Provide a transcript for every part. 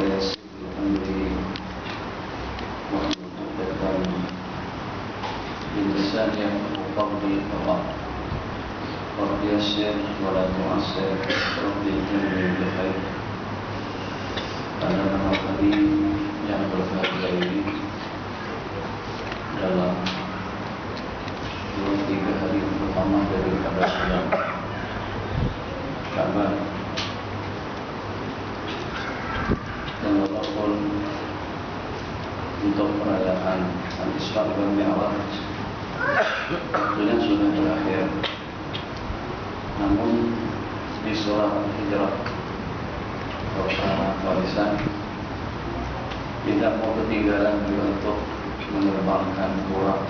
ويسر واحلل بلسان يفقهوا قولي رب يسر ولا تعسر رب اجعلني بخير. Pada malam hari yang berbahagia ini, dalam 2-3 hari pertama daripada bulan Syaban, dan walaupun untuk perayaan Al-Isra wal Mi'raj waktunya sudah berakhir, namun di surah Al-Hijrah Warisan tidak mau ketinggalan juga untuk menerbangkan buraq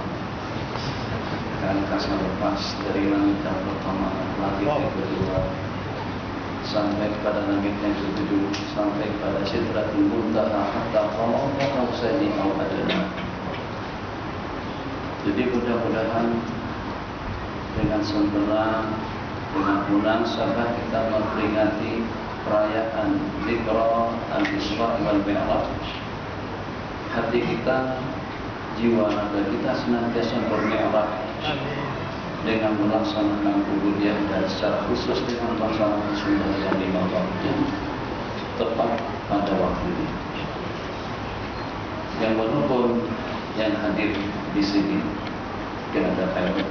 dan angkasa lepas dari langit yang pertama, langit yang kedua, sampai pada langit yang ketujuh, sampai pada Sidratul Muntaha, hatta qala qausani aw adna. Jadi mudah-mudahan dengan sempurna, dengan munasabah kita memperingati perayaan Dzikra Al-Isra wal Mi'raj, hati kita, jiwa raga kita senantiasa bermi'raj dengan melaksanakan ubudiyah, dan secara khusus dengan melaksanakan sembahyang 5 waktu tepat pada waktunya. Yang walaupun yang hadir di sini mungkin ada pilot,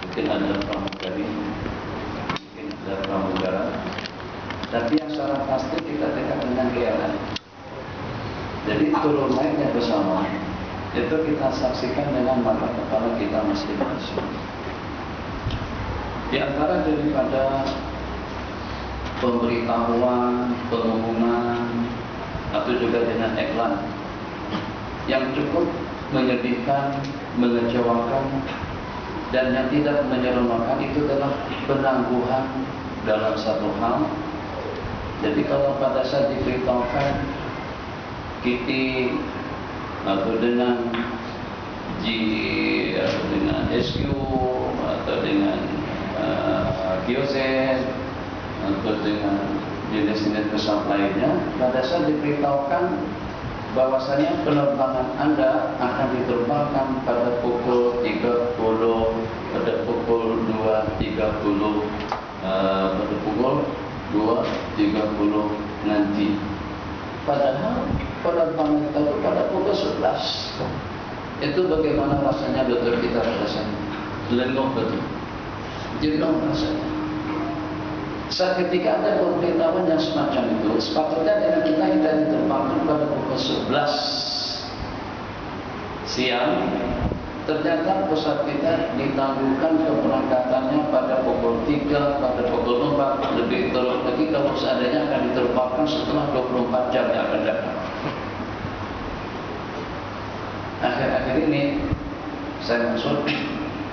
mungkin ada pramugari, mungkin ada pramugara, tapi yang secara pasti kita dekat dengan KLM. Jadi turun naiknya bersama itu kita saksikan dengan mata kepala kita masing-masing. Di antara daripada pemberitahuan, pengumuman, atau juga dengan iklan yang cukup menyedihkan, mengecewakan, dan yang tidak menyerumakan itu adalah penangguhan dalam satu hal. Jadi kalau pada saat diberitahukan KITI atau dengan atau dengan SQ atau dengan QZ atau dengan jenis-jenis pesawat lainnya, pada saat diberitahukan bahwasanya penerbangan Anda akan diterbangkan pada pukul 30, pada pukul 2.30, pada pukul 2.30 nanti. Padahal penerbangan kita itu pada pukul 11. Itu bagaimana rasanya betul kita rasanya? Lenguh betul. Jenuh rasanya. Saat ketika ada pemberitahuan yang semacam itu, sepatutnya dengan kita diterbangkan pada pukul 11 siang. Ternyata pesawat kita ditangguhkan keberangkatannya pada pukul 3, pada pukul 4, lebih teruk lagi kalau seandainya akan diterbangkan setelah 24 jam yang akan datang. Akhir-akhir ini saya maksud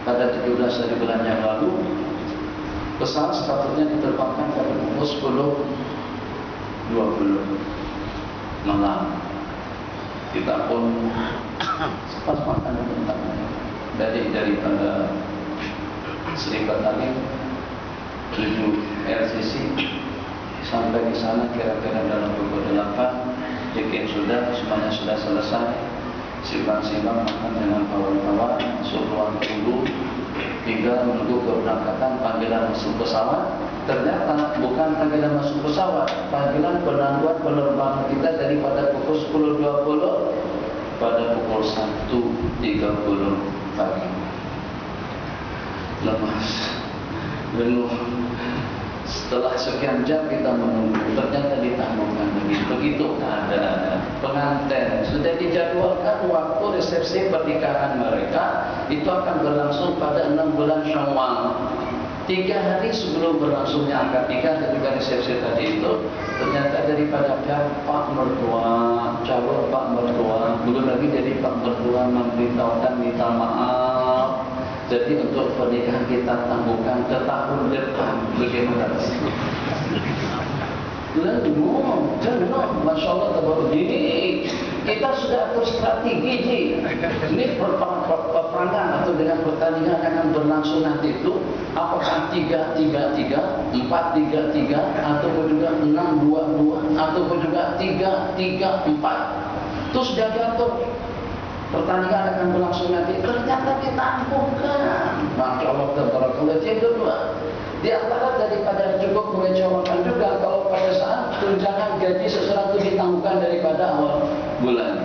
pada 17 hari bulan yang lalu, pesawat sepatutnya diterbangkan pada pukul 10.20 malam. Kita pun pas makan daripada Serikat Alim 7 RCC sampai di sana kira-kira dalam pukul 8. Check-in sudah, semuanya sudah selesai. Simbang-simbang makan dengan kawan-kawan, masuk ruang tunggu, tinggal menunggu keberangkatan panggilan masuk pesawat. Ternyata bukan panggilan masuk pesawat, panggilan penangguhan penerbangan kita daripada pukul 10.20 pada pukul 1.30 pagi. Lemas, jenuh. Setelah sekian jam kita menunggu, ternyata ditangguhkan lagi. Begitu keadaan. Pengantin sudah dijadwalkan waktu resepsi pernikahan mereka itu akan berlangsung pada 6 bulan Syawal. 3 hari sebelum berlangsungnya akad nikah ketika resepsi tadi itu, ternyata daripada pihak Pak Mertua, calon Pak Mertua, belum lagi jadi Pak Mertua memberitahukan minta maaf. Jadi untuk pernikahan kita tangguhkan ke tahun depan. Bagaimana? Jenuh, Masya Allah, begini. Kita sudah atur strategi, Ji. Ini peperangan atau dengan pertandingan akan berlangsung nanti itu apakah 3-3-3, 4-3-3, ataupun juga 6-2-2, ataupun juga 3-3-4. Itu sudah diatur. Pertandingan akan berlangsung nanti. Ternyata kita bukan. Masya Allah, tabarakallah. Yang kedua, di antara daripada cukup mengecewakan juga kalau pada saat tunjangan gaji seseorang itu ditangguhkan daripada awal bulan,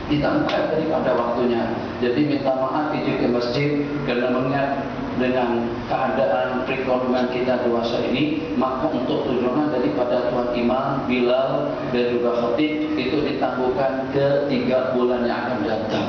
ditangguhkan daripada waktunya. Jadi minta maaf izin ke masjid karena mengingat dengan keadaan perekonomian kita dewasa ini, maka untuk tunjangan daripada Tuan Imam, Bilal dan juga Khatib itu ditangguhkan ke 3 bulan yang akan datang.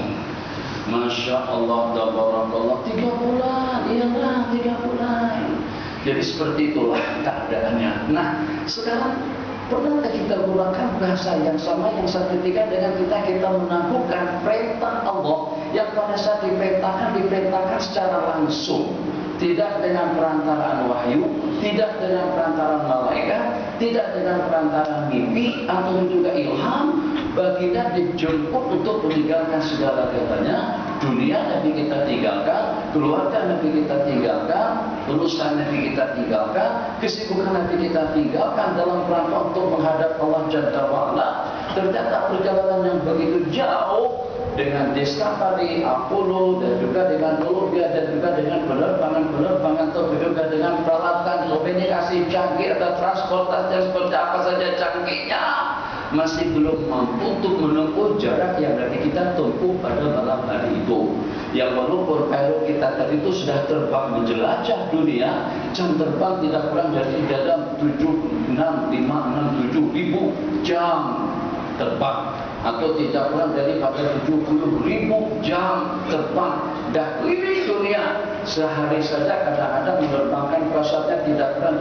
Masya Allah, tabarakallah, 3 bulan, iyalah 3 bulan. Jadi seperti itulah keadaannya. Nah, sekarang pernahkah kita gunakan bahasa yang sama yang seketika dengan kita menangguhkan perintah Allah yang pada saat diperintahkan secara langsung, tidak dengan perantaraan wahyu, tidak dengan perantaraan malaikat, tidak dengan perantaraan mimpi atau juga ilham. Baginda dijemput untuk meninggalkan segala-galanya. Dunia Nabi kita tinggalkan, keluarga Nabi kita tinggalkan, urusan Nabi kita tinggalkan, kesibukan Nabi kita tinggalkan dalam rangka untuk menghadap Allah Jalla wa'ala. Ternyata perjalanan yang begitu jauh dengan Discovery, Apollo dan juga dengan Columbia dan juga dengan penerbangan atau juga dengan peralatan komunikasi canggih atau transportasi yang seperti apa saja canggihnya, masih belum mampu untuk menempuh jarak yang nanti kita tempuh pada malam hari itu. Yang walaupun pilot kita tadi itu sudah terbang menjelajah dunia, jam terbang tidak kurang dari dalam 7.567.000 jam terbang, atau tidak kurang daripada 70.000 jam terbang dah keliling dunia. Sehari saja kadang-kadang menerbangkan pesawatnya tidak kurang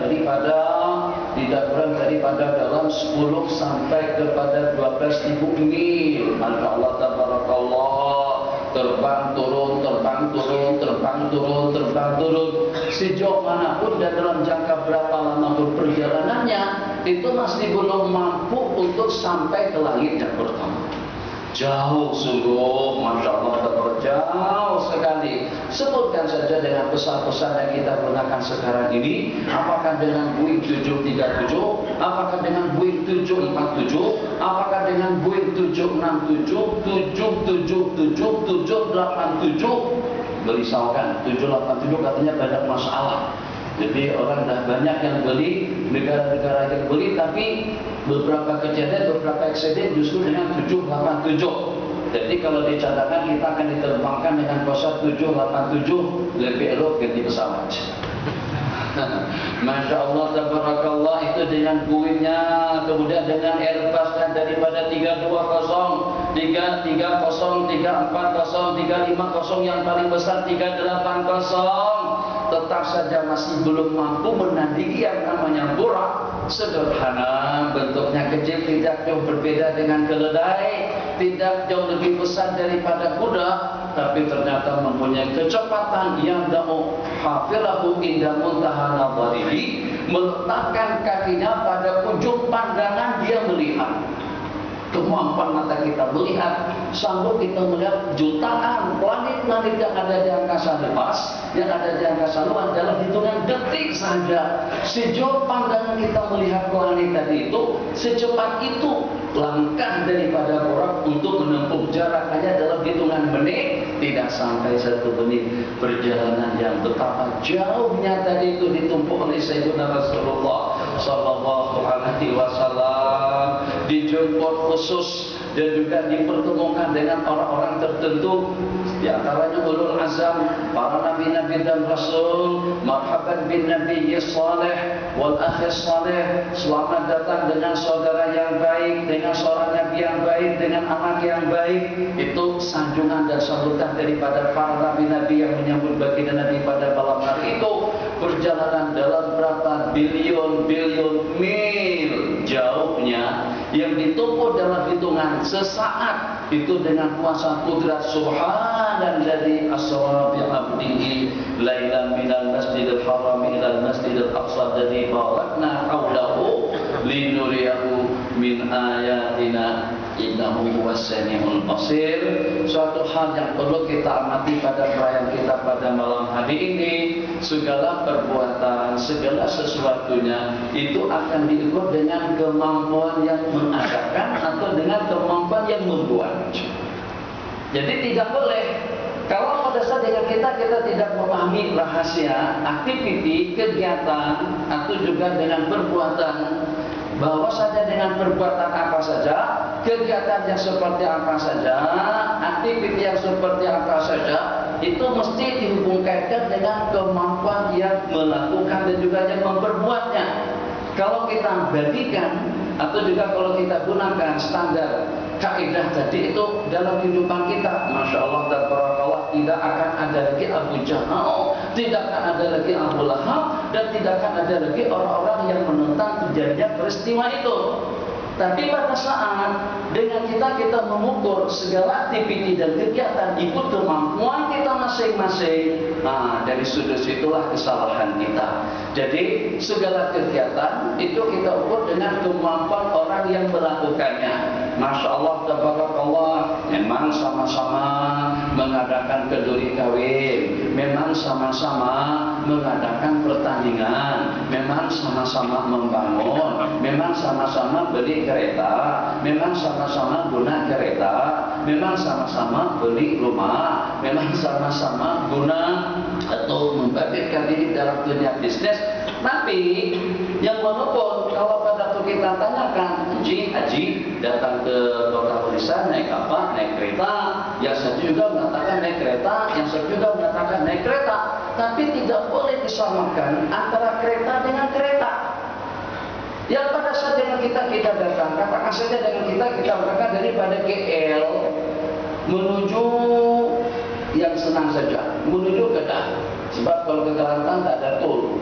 daripada dalam 10 sampai kepada 12.000 mil. Masya Allah, tabarakallah. Terbang turun, terbang turun, terbang turun, terbang turun. Sejauh manapun dan dalam jangka berapa lama pun perjalanannya, itu masih belum mampu untuk sampai ke langit yang pertama. Jauh sungguh, Masya Allah, jauh sekali. Sebutkan saja dengan pesan-pesan yang kita gunakan sekarang ini. Apakah dengan Boeing 737, apakah dengan Boeing 747, apakah dengan Boeing 767, 777, 787. Berisaukan, 787 katanya banyak masalah. Jadi orang dah banyak yang beli, negara-negara yang beli, tapi beberapa kejadian, beberapa eksiden justru dengan 787. Jadi kalau di cadangan kita akan diterbangkan dengan pesawat 787, lebih elok ganti pesawat. Masya Allah, tabarakallah, itu dengan Boeingnya, kemudian dengan Airbusnya daripada 320, 330, 340, 350, yang paling besar 380. Tetap saja masih belum mampu menandingi yang namanya Burak. Sederhana, bentuknya kecil, tidak jauh berbeda dengan keledai, tidak jauh lebih besar daripada kuda, tapi ternyata mempunyai kecepatan yang da'u hafilahu inda muntaha nadharihi, meletakkan kakinya pada ujung pandangan dia melihat. Kemampuan mata kita melihat, sanggup kita melihat jutaan planet-planet yang ada di angkasa lepas, yang ada di angkasa luar dalam hitungan detik saja. Sejauh pandangan kita melihat planet tadi itu, secepat itu langkah daripada orang untuk menempuh jarak hanya dalam hitungan menit, tidak sampai 1 menit. Perjalanan yang betapa jauhnya tadi itu ditempuh oleh Sayyidina Rasulullah sallallahu alaihi wasallam, dijemput khusus dan juga dipertemukan dengan orang-orang tertentu, di antaranya ulul azam, para nabi-nabi dan rasul. Marhaban bin nabiyyi salih wal akhi salih, selamat datang dengan saudara yang baik, dengan seorang nabi yang baik, dengan anak yang baik. Itu sanjungan dan sambutan daripada para nabi-nabi yang menyambut baginda Nabi pada malam hari itu. Perjalanan dalam berapa bilion mil jauhnya, yang ditempuh dalam hitungan sesaat itu dengan kuasa kudrat subhanalladzi asra bi 'abdihi lailan minal masjidil haram ilal masjidil aqsa alladzi barakna haulahu linuriyahu min ayatina innahu huwas samiul basir. Suatu hal yang perlu kita amati pada perayaan kita pada malam hari ini, segala perbuatan, segala sesuatunya itu akan diukur dengan kemampuan yang mengadakan atau dengan kemampuan yang membuat. Jadi tidak boleh kalau pada saat dengan kita tidak memahami rahasia, aktiviti, kegiatan, atau juga dengan perbuatan, bahwa saja dengan perbuatan apa saja, kegiatan yang seperti apa saja, aktiviti yang seperti apa saja, itu mesti dihubungkan dengan kemampuan yang melakukan dan juga yang memperbuatnya. Kalau kita bandingkan atau juga kalau kita gunakan standar kaidah tadi itu dalam kehidupan kita, Masya Allah dan Barakallah, tidak akan ada lagi Abu Jahal, tidak akan ada lagi Abu Lahab, dan tidak akan ada lagi orang-orang yang menentang terjadinya peristiwa itu. Tapi pada saat dengan kita mengukur segala aktiviti dan kegiatan ikut kemampuan kita masing-masing, nah dari sudut situlah kesalahan kita. Jadi segala kegiatan itu kita ukur dengan kemampuan orang yang melakukannya. Masya Allah, tabarakallah, memang sama-sama mengadakan kenduri kawin, memang sama-sama mengadakan pertandingan, memang sama-sama membangun, memang sama-sama beli kereta, memang sama-sama guna kereta, memang sama-sama beli rumah, memang sama-sama guna atau membangkitkan diri dalam dunia bisnis. Tapi yang walaupun kalau pada waktu kita tanyakan, Haji datang ke Kota Tulisan naik apa? Naik kereta. Yang satu juga mengatakan naik kereta, yang satu juga mengatakan naik kereta. Tapi tidak boleh disamakan antara kereta dengan kereta. Yang pada saat dengan kita datang, katakan saja dengan kita berangkat daripada KL menuju yang senang saja, menuju Kedah. Sebab kalau ke Kelantan tak ada tol.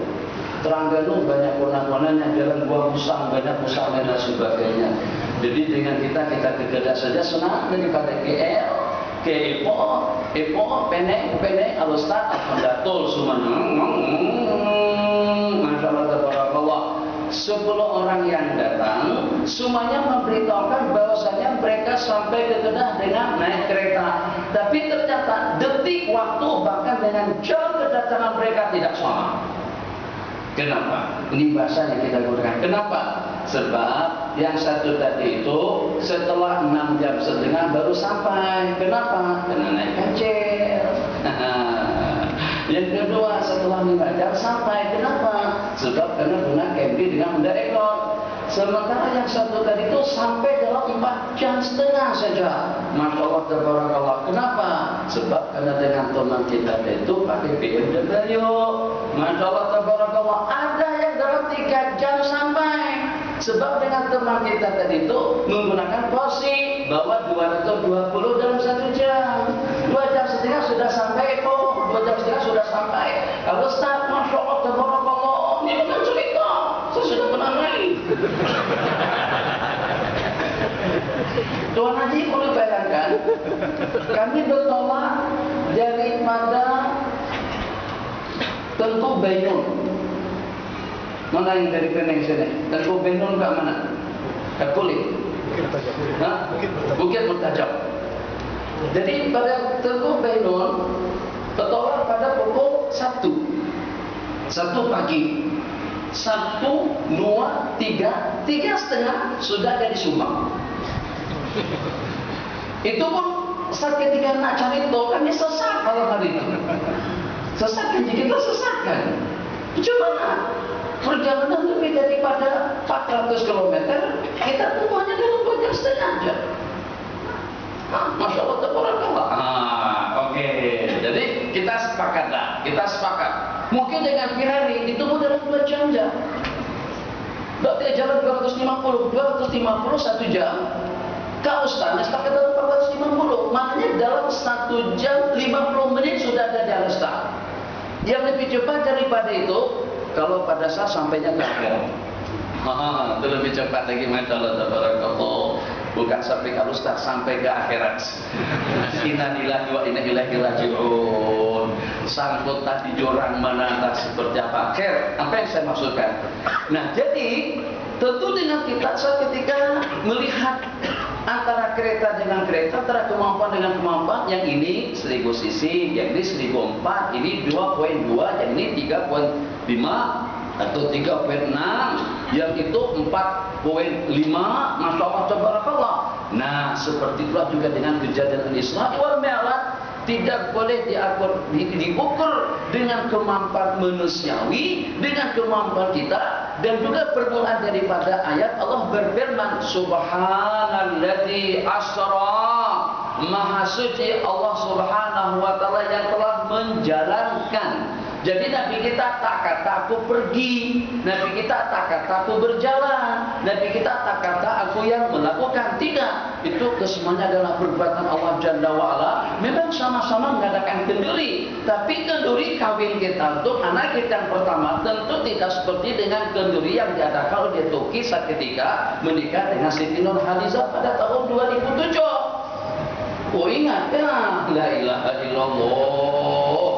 Terengganu banyak kona-konanya, jalan Buah Musang banyak musang dan sebagainya. Jadi dengan kita ke Kedah saja senang, daripada KL ke Ipoh, Peneng, Alustad, Honda tol semua. Masya Allah, tabarakallah. 10 orang yang datang semuanya memberitahukan bahwasanya mereka sampai ke Kedah dengan naik kereta. Tapi ternyata detik, waktu, bahkan dengan jam kedatangan mereka tidak sama. Kenapa? Ini bahasa yang kita gunakan. Kenapa? Sebab yang satu tadi itu setelah 6 jam setengah baru sampai. Kenapa? Karena naik kancil. Yang kedua setelah 5 jam sampai. Kenapa? Sebab karena guna camping dengan Honda Ekor. Sementara yang satu tadi itu sampai dalam 4 jam setengah saja. Masya Allah, tabarakallah. Kenapa? Sebab karena dengan teman kita itu pakai BMW. Masya Allah, tabarakallah. Ada yang dalam 3 jam sampai. Sebab dengan teman kita tadi itu menggunakan posi bahwa 220 dalam 1 jam. 2 jam setengah sudah sampai. 2 jam setengah sudah sampai. Kalau start, Masya Allah, tabarakallah. Ini bukan cerita. Saya sudah pernah naik. Tuan Haji perlu bayangkan, kami bertolak daripada Tengku Bainun. Mana yang dari Penang sini? Tengku Bainun ke mana? Ke Kulit. Bukit Mertajam. Jadi pada Tengku Bainun bertolak pada pukul 1 pagi. 1, 2, 3, 3:30 sudah ada di Subang. Itu pun saat ketika nak cari tol kami sesat malam hari itu. Sesat kan, kita sesat kan. Bagaimana? Perjalanan lebih daripada 400 km, kita semuanya dalam 2 jam setengah aja. Masya Allah, tabarakallah. Oke. Jadi kita sepakat dah. Kita sepakat. Mungkin dengan Ferrari itu dalam 2 jam aja. Berarti jalan 250 1 jam. Ke Ustaz, sepakat dalam 450. Maknanya dalam 1 jam 50 menit sudah ada di Al-Ustaz. Yang lebih cepat daripada itu, kalau pada saat sampainya ke akhirat. Itu lebih cepat lagi, Masya Allah, tabarakallah. Bukan sampai ke Ustaz, sampai ke akhirat. Inna lillahi wa inna ilaihi raji'un. Sangkut tadi jurang mana entah seperti apa. Akhir, apa yang saya maksudkan? Nah, jadi Tentu dengan kita seketika melihat antara kereta dengan kereta, antara kemampuan dengan kemampuan, yang ini 1000 cc, yang ini 1004, ini 2.2, yang ini 3.5 atau 3.6, yang itu 4.5, Masya Allah, tabarakallah. Nah, seperti itulah juga dengan kejadian Isra wal Mi'raj. Tidak boleh diukur dengan kemampuan manusiawi, dengan kemampuan kita. Dan juga permulaan daripada ayat Allah berfirman, Subhanalladzi asra, Maha suci Allah Subhanahu wa ta'ala yang telah menjalankan. Jadi Nabi kita tak kata aku pergi, Nabi kita tak kata aku berjalan, Nabi kita tak kata aku yang melakukan. Tidak, itu kesemuanya adalah perbuatan Allah Jalla wa'ala. Memang sama-sama mengadakan kenduri, tapi kenduri kawin kita untuk anak kita yang pertama tentu tidak seperti dengan kenduri yang diadakan oleh Turki saat ketika menikah dengan Siti Nurhalizah pada tahun 2007. Oh, ingat ya, la ilaha illallah.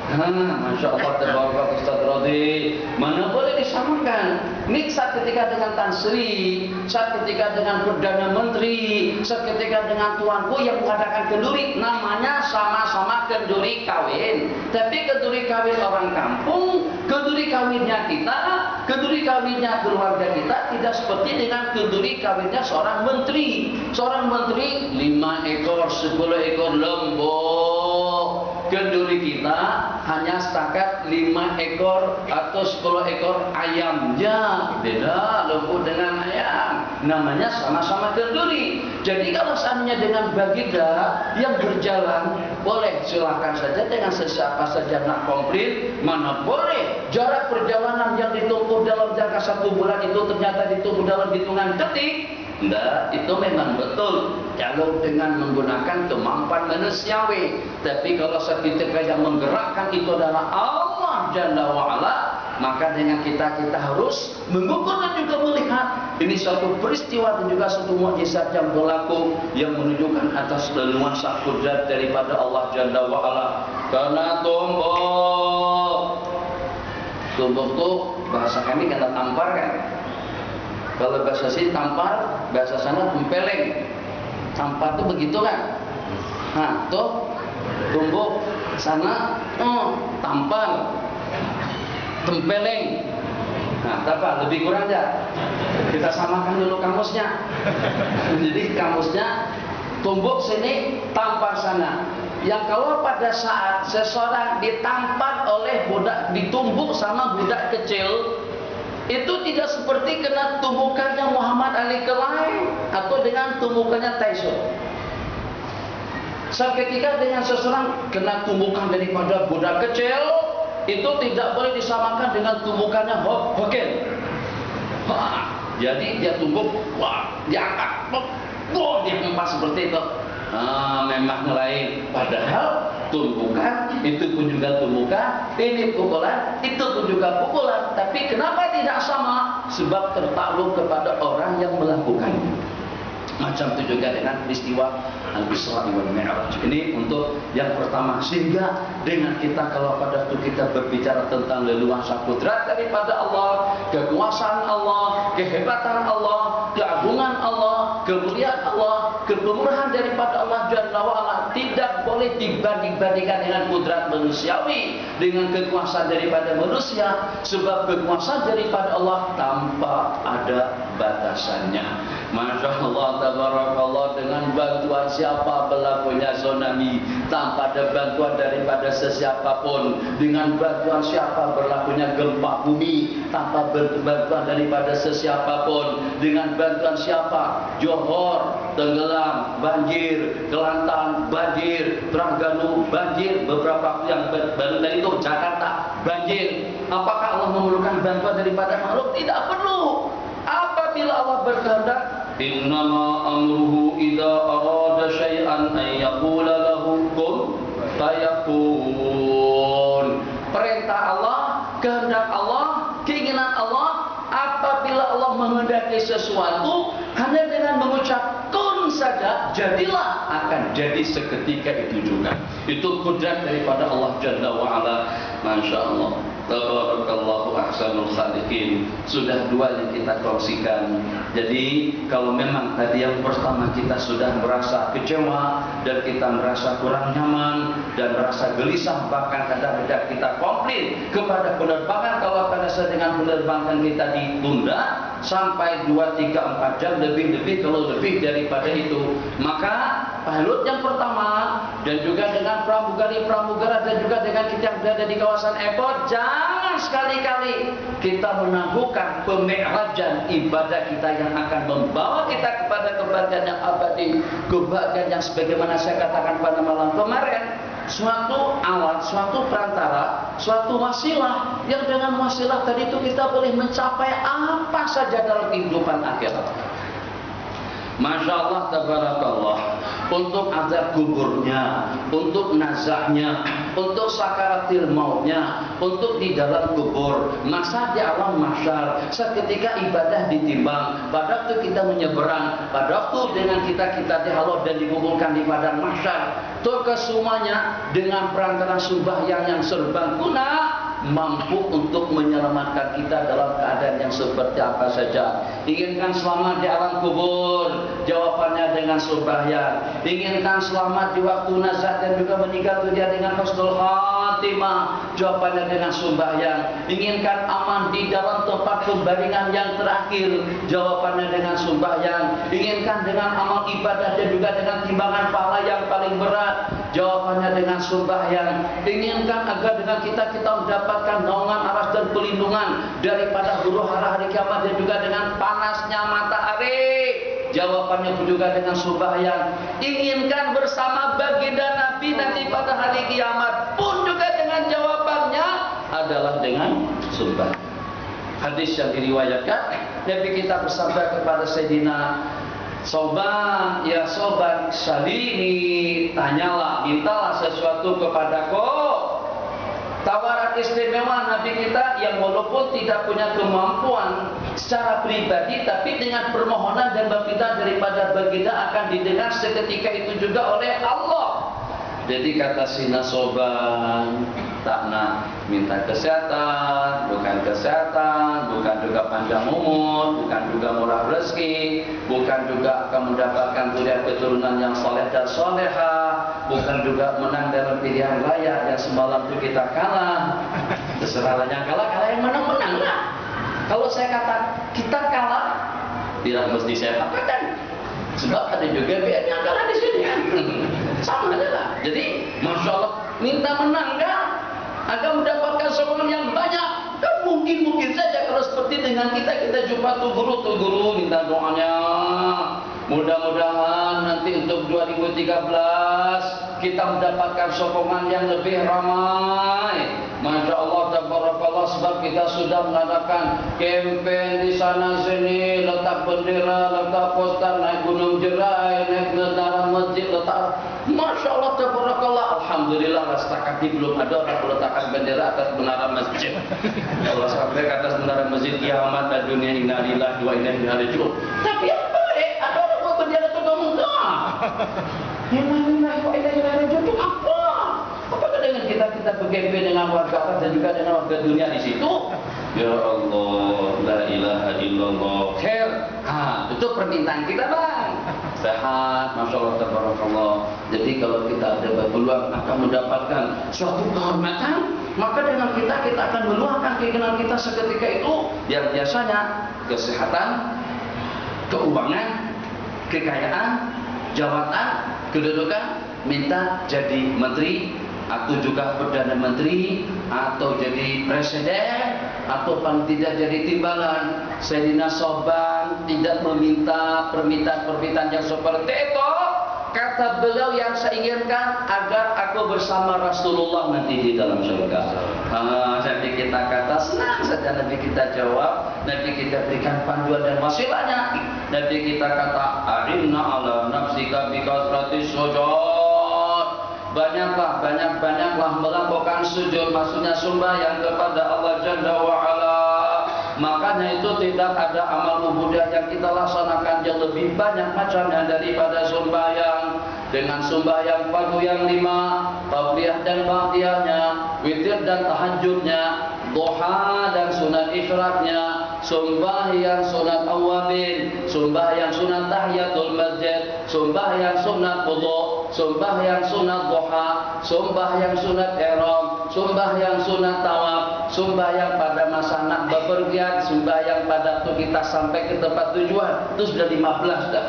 Masya Allah, terbawa Ustaz Radhi. Mana boleh disamakan? Ini saat ketika dengan Tan Sri, saat ketika dengan Perdana Menteri, saat ketika dengan tuanku yang mengadakan kenduri. Namanya sama-sama kenduri kawin, tapi kenduri kawin orang kampung, kenduri kawinnya kita, kenduri kawinnya keluarga kita tidak seperti dengan kenduri kawinnya seorang menteri. Seorang menteri 5 ekor, 10 ekor lembu. Kenduri kita hanya setakat 5 ekor atau 10 ekor ayamnya. Beda lembu dengan ayam. Namanya sama-sama kenduri. Jadi kalau seandainya dengan baginda yang berjalan, boleh silakan saja dengan sesiapa saja nak komplit. Mana boleh jarak perjalanan yang ditempuh dalam jangka 1 bulan itu ternyata ditempuh dalam hitungan detik. Tidak, itu memang betul kalau dengan menggunakan kemampuan manusiawi. Tapi kalau seketika yang menggerakkan itu adalah Allah Jalla wa'ala, maka dengan kita harus mengukur dan juga melihat ini suatu peristiwa dan juga suatu mukjizat yang berlaku yang menunjukkan atas leluasa kudrat daripada Allah Jalla wa'ala. Karena tumbuk itu bahasa kami kata tampar kan. Kalau bahasa sini tampar, bahasa sana tempeleng. Tampar itu begitu kan? Nah, tuh tumbuk sana, tampar, tempeleng. Nah, apa? Lebih kurang aja. Kita samakan dulu kamusnya. Jadi kamusnya tumbuk sini, tampar sana. Yang kalau pada saat seseorang ditampar oleh budak, ditumbuk sama budak kecil, itu tidak seperti kena tumbukannya Muhammad Ali Kelai atau dengan tumbukannya Tyson. Seketika dengan seseorang kena tumbukan daripada budak kecil, itu tidak boleh disamakan dengan tumbukannya Hoken. Jadi dia tumbuk, wah, diangkat, wah, dia hempas seperti itu. Memang lain. Padahal tumbukan itu pun juga tumbukan, ini pukulan, itu pun juga pukulan. Tapi kenapa tidak sama? Sebab tertakluk kepada orang yang melakukannya. Macam itu juga dengan peristiwa Al-Isra wal Mi'raj. Ini untuk yang pertama. Sehingga dengan kita kalau pada waktu kita berbicara tentang leluasa kudrat daripada Allah, kekuasaan Allah, kehebatan Allah, keagungan Allah, kemuliaan Allah, kemurahan daripada Allah Jalla wa'ala, tidak boleh dibanding-bandingkan dengan kudrat manusiawi, dengan kekuasaan daripada manusia. Sebab kekuasaan daripada Allah tanpa ada batasannya. Masya Allah, tabarakallah, dengan bantuan siapa berlakunya tsunami tanpa ada bantuan daripada sesiapapun, dengan bantuan siapa berlakunya gempa bumi tanpa bantuan daripada sesiapapun, dengan bantuan siapa Johor tenggelam, banjir, Kelantan banjir, Terengganu banjir, beberapa yang baru tadi itu Jakarta banjir. Apakah Allah memerlukan bantuan daripada makhluk? Tidak perlu. Apabila Allah berkehendak, innama amruhu idza arada syai'an an yaqula lahu kun fayakun. Perintah Allah, kehendak Allah, keinginan Allah, apabila Allah menghendaki sesuatu, hanya dengan mengucap kun saja, jadilah, akan jadi seketika itu juga. Itu kudrat daripada Allah Jalla wa'ala. Masya Allah. Tabarakallahu ahsanul khaliqin. Sudah dua yang kita kongsikan. Jadi kalau memang tadi yang pertama kita sudah merasa kecewa dan kita merasa kurang nyaman dan merasa gelisah, bahkan kadang-kadang kita komplain kepada penerbangan kalau pada saat dengan penerbangan kita ditunda sampai 2, 3, 4 jam lebih kalau lebih daripada itu, maka pilot yang pertama dan juga dengan pramugari-pramugara dan juga dengan kita yang berada di kawasan airport, jangan sekali-kali kita menangguhkan pemerajan ibadah kita yang akan membawa kita kepada kebahagiaan yang abadi, kebahagiaan yang sebagaimana saya katakan pada malam kemarin, suatu alat, suatu perantara, suatu wasilah yang dengan wasilah tadi itu kita boleh mencapai apa saja dalam kehidupan akhirat. Masya Allah, tabarakallah. Untuk azab kuburnya, untuk nazahnya, untuk sakaratil mautnya, untuk di dalam kubur, masa di alam mahsyar, seketika ibadah ditimbang, pada waktu kita menyeberang, pada waktu dengan kita dihalau dan dikumpulkan di padang mahsyar, itu kesemuanya dengan perantara sembahyang yang serbaguna mampu untuk menyelamatkan kita dalam keadaan yang seperti apa saja. Inginkan selamat di alam kubur, jawabannya dengan sembahyang. Inginkan selamat di waktu nazar dan juga meninggal dunia dengan husnul khatimah, jawabannya dengan sembahyang. Inginkan aman di dalam tempat pembaringan yang terakhir, jawabannya dengan sembahyang. Inginkan dengan amal ibadah dan juga dengan timbangan pahala yang paling berat, jawabannya dengan sembahyang. Inginkan agar dengan kita mendapatkan naungan aras dan pelindungan daripada huru hara hari kiamat dan juga dengan panasnya matahari, jawabannya juga dengan sembahyang. Inginkan bersama baginda Nabi nanti pada hari kiamat pun juga dengan jawabannya adalah dengan sembahyang. Hadis yang diriwayatkan, Nabi kita bersabda kepada Sayyidina Soban, ya Soban, salini, tanyalah, mintalah sesuatu kepadaku. Tawaran istimewa Nabi kita yang walaupun tidak punya kemampuan secara pribadi, tapi dengan permohonan dan meminta daripada baginda akan didengar seketika itu juga oleh Allah. Jadi kata Sina Soban, tak nak minta kesehatan, bukan kesehatan, bukan juga panjang umur, bukan juga murah rezeki, bukan juga akan mendapatkan keturunan yang soleh dan soleha, bukan juga menang dalam pilihan raya yang semalam itu kita kalah. Terserah yang kalah yang menang lah. Kalau saya kata kita kalah, tidak mesti saya katakan. Sebab ada juga biar yang kalah di sini kan. Sama aja lah. Jadi, Masya Allah, minta menang kan? Akan mendapatkan sokongan yang banyak. Dan mungkin saja kalau seperti dengan kita jumpa tuh guru minta doanya. Mudah-mudahan nanti untuk 2013 kita mendapatkan sokongan yang lebih ramai. Masya Allah, tabarakallah, sebab kita sudah mengadakan campaign di sana sini, letak bendera, letak poster, naik gunung jerai, naik menara masjid, letak. Masya Allah, tabarakallah, alhamdulillah, setakat ini belum ada orang meletakkan bendera atas menara masjid. Kalau sampai ke atas menara masjid kiamat dan dunia, inna lillahi wa inna ilaihi raji'un. Tapi yang baik, ada orang buat bendera itu ngomong inna lillahi wa inna ilaihi raji'un itu apa? Apakah dengan kita bergempe dengan warga Allah dan juga dengan warga dunia di situ? Ya Allah, la ilaha illallah. Khair. Itu permintaan kita, Bang. Sehat, Masya Allah, tabarakallah. Jadi kalau kita ada peluang akan mendapatkan suatu kehormatan, maka dengan kita akan meluahkan keinginan kita seketika itu yang biasanya kesehatan, keuangan, kekayaan, jabatan, kedudukan, minta jadi menteri atau juga perdana menteri atau jadi presiden atau paling tidak jadi timbalan. Sayyidina Soban tidak meminta permintaan yang seperti itu. Kata beliau, yang saya inginkan agar aku bersama Rasulullah nanti di dalam surga. Jadi kita kata senang saja, Nabi kita jawab, Nabi kita berikan panduan dan wasilahnya. Nabi kita kata, arinna ala nafsika bikasratis sujud. Banyaklah melakukan sujud, maksudnya sembahyang kepada Allah Jalla wa'ala. Makanya itu tidak ada amal ibadah yang kita laksanakan yang lebih banyak macamnya daripada sembahyang. Dengan sembahyang fardu yang 5, qabliyah dan ba'diyahnya, witir dan tahajudnya, duha dan sunat isyraqnya, sembahyang sunat awabin, sembahyang sunat tahiyatul masjid, sembahyang sunat wudu, sembahyang sunat duha, sembahyang sunat ihram, sembahyang sunat tawaf, sembahyang pada masa nak bepergian, sembahyang pada waktu kita sampai ke tempat tujuan. Itu sudah 15 dah.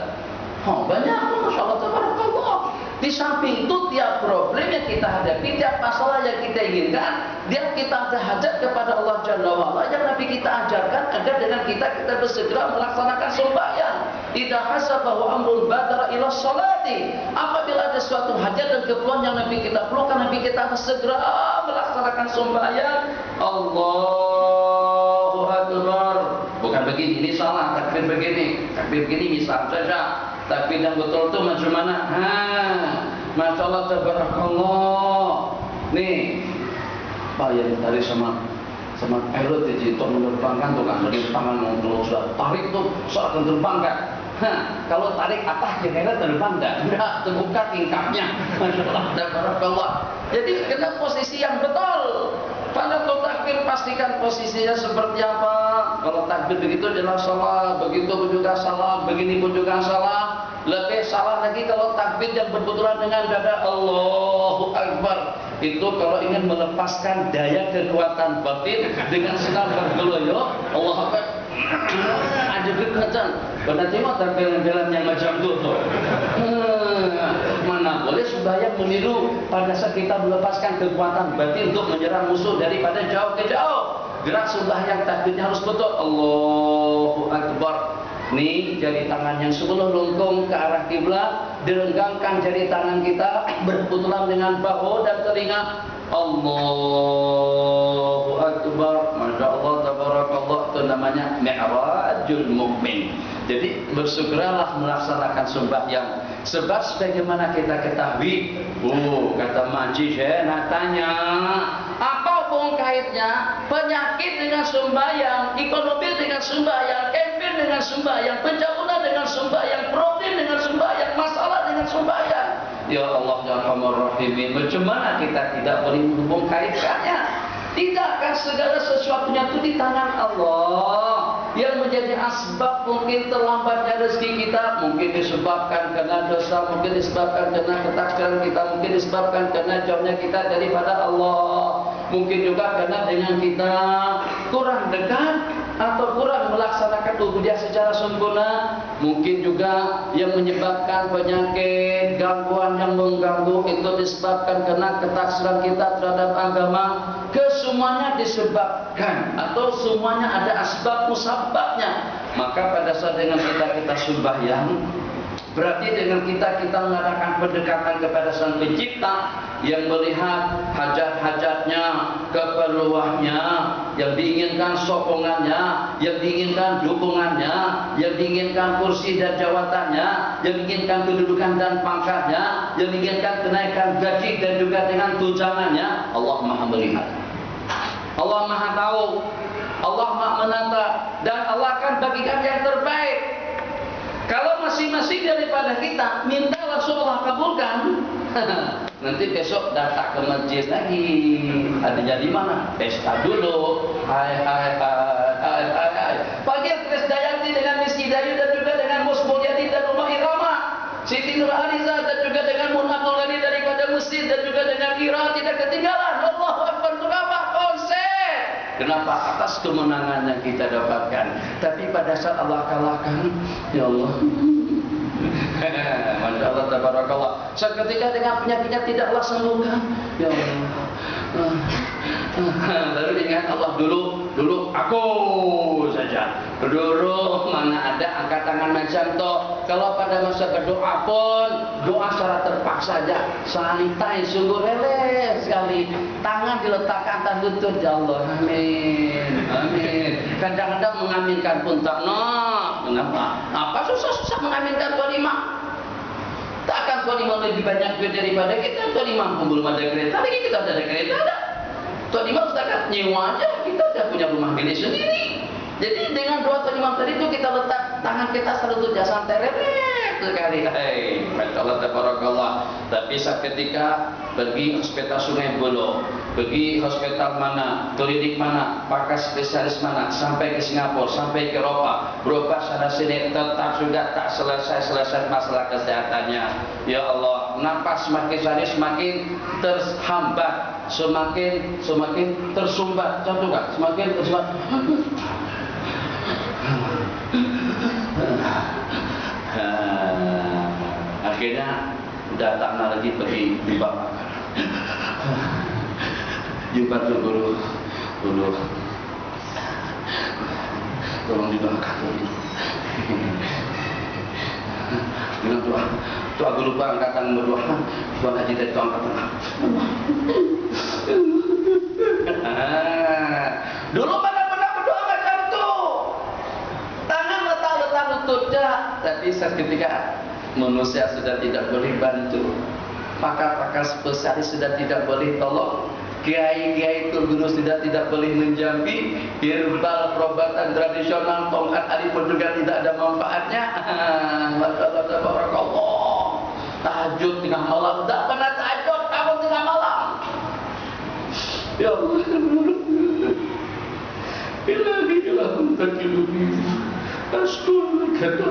Oh, banyak, Masya Allah, tabarakallah. Di samping itu tiap problem yang kita hadapi, tiap masalah yang kita inginkan, dia kita ada hajat kepada Allah Jalla wa'ala yang Nabi kita ajarkan agar dengan kita bersegera melaksanakan sembahyang. Idza hasabahu amrun badara ila sholati. Apabila ada suatu hajat dan keperluan yang Nabi kita perlukan, Nabi kita bersegera melaksanakan sembahyang. Allahu Akbar. Bukan begini, ini salah, takbir begini. Takbir begini misal saja. Tapi yang betul itu macam mana? Masya Allah, tabarakallah. Nih, Pak yang tadi sama pilot itu menerbangkan tuh kan, dari tangan untuk sudah tarik tuh seakan terbangkan. Kalau tarik atas kira-kira terbang enggak terbuka tingkapnya. Masya Allah, tabarakallah. Jadi kena posisi yang betul. Pada takbir pastikan posisinya seperti apa. Kalau takbir begitu adalah salah, begitu pun juga salah, begini pun juga salah. Lebih salah lagi kalau takbir yang berbenturan dengan dada. Allahu Akbar. Itu kalau ingin melepaskan daya kekuatan batin dengan senam bergeloyo. Allahu Akbar. Ada kekuatan. Berarti mah takbir-takbiran yang macam itu tuh. Mana boleh sembahyang meniru pada saat kita melepaskan kekuatan batin untuk menyerang musuh daripada jauh ke jauh. Gerak sembahyang takbirnya harus betul. Allahu Akbar. Nih jari tangan yang sebelum lengkung ke arah kiblat, direnggangkan jari tangan kita berputulan dengan bahu dan telinga. Allahu Akbar. Masya Allah, tabarakallah. Itu namanya mi'rajul mu'min. Jadi bersegeralah melaksanakan sembahyang. Sebab sebagaimana kita ketahui, kata Maji saya nak tanya, apa hubung kaitnya penyakit dengan sembahyang, ekonomi dengan sembahyang, kafir dengan sembahyang, pencabulan dengan sembahyang, problem dengan sembahyang, masalah dengan sembahyang. Ya Allah ya Arhamar Rahimin, macam mana kita tidak boleh menghubung kaitkannya? Tidakkah segala sesuatunya itu di tangan Allah? Yang menjadi asbab mungkin terlambatnya rezeki kita, mungkin disebabkan karena dosa, mungkin disebabkan karena ketaksiran kita, mungkin disebabkan karena jauhnya kita daripada Allah, mungkin juga karena dengan kita kurang dekat atau kurang melaksanakan ubudiyah secara sempurna, mungkin juga yang menyebabkan penyakit, gangguan yang mengganggu itu disebabkan karena ketaksiran kita terhadap agama. Kesemuanya disebabkan atau semuanya ada asbab musababnya. Maka pada saat dengan kita sembahyang, berarti dengan kita mengadakan pendekatan kepada Sang Pencipta yang melihat hajat-hajatnya, keperluannya, yang diinginkan sokongannya, yang diinginkan dukungannya, yang diinginkan kursi dan jawatannya, yang diinginkan kedudukan dan pangkatnya, yang diinginkan kenaikan gaji dan juga dengan tunjangannya. Allah Maha melihat, Allah Maha tahu, Allah Maha menata, dan Allah akan bagikan yang terbaik. Kalau masing-masing daripada kita minta langsung Allah kabulkan, nanti besok datang ke masjid lagi. Adanya di mana? Pesta dulu. Hai. Pagi Krisdayanti dengan Miss Hidayu dan juga dengan Mus Mulyadi dan Rumah Irama, Siti Nur Aliza dan juga dengan Mun Abdul Ghani daripada Mesir dan juga dengan Ira tidak ketinggalan. Allahu Akbar. Untuk apa? Konser. Kenapa? Atas kemenangan yang kita dapatkan. Tapi pada saat Allah kalahkan, ya Allah, Masya Allah, tabarakallah. Seketika dengan penyakitnya tidaklah sembuhkan, ya Allah. Lalu ingat Allah dulu aku saja. Dulu mana ada angkat tangan macam itu. Kalau pada masa berdoa pun doa secara terpaksa saja, santai, sungguh relaks sekali. Tangan diletakkan atas lutut, ya Allah, amin, amin. Kadang-kadang mengaminkan pun tak nak. Kenapa? Apa susah-susah mengaminkan kalimat? Takkan kalimat lebih banyak duit daripada kita? Kalimat belum ada kereta, lagi kita ada kereta ada. Tuan Imam setakat nyewa aja, kita sudah punya rumah milik sendiri. Jadi dengan doa Tuan Imam tadi itu kita letak tangan kita selalu jasa tererek. sekali. Hai, Masya Allah, tabarakallah. Tapi seketika pergi hospital Sungai Buloh, pergi hospital mana, klinik mana, pakar spesialis mana, sampai ke Singapura, sampai ke Eropa, berobat sana sini, tetap sudah tak selesai masalah kesehatannya. Ya Allah, napas semakin hari semakin terhambat, semakin tersumbat. Contoh kan, semakin tersumbat. Akhirnya datang lagi pergi jumpa pakar, jumpa tuh guru, tolong didoakan lagi. Bilang tuh aku lupa angkatan nomor 2, Tuhan Haji dari tuan angkatan. Dulu mana pernah berdoa macam tu, tangan letak lututnya, tapi seketika manusia sudah tidak boleh bantu, pakar-pakar spesialis sudah tidak boleh tolong, kiai-kiai guru sudah tidak boleh menjampi, herbal perobatan tradisional tongkat ali pun juga tidak ada manfaatnya. Masya Allah, tabarakallah. Tahajud tengah malam, tak pernah tahajud kamu tengah malam. Ya Allah, ilahi ilahum takilubi askun kata.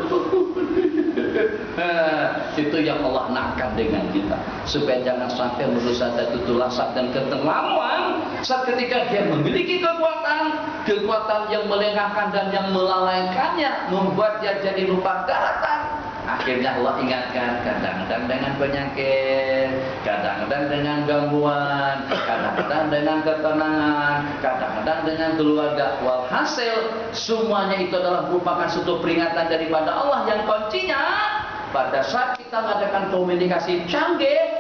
Itu yang Allah nakkan dengan kita, supaya jangan sampai manusia itu tulasak dan keterlaluan saat ketika dia memiliki kekuatan yang melengahkan dan yang melalaikannya, membuat dia jadi lupa daratan. Akhirnya Allah ingatkan, kadang-kadang dengan penyakit, kadang-kadang dengan gangguan, kadang-kadang dengan ketenangan, kadang-kadang dengan keluarga. Walhasil semuanya itu adalah merupakan suatu peringatan daripada Allah yang kuncinya pada saat kita mengadakan komunikasi canggih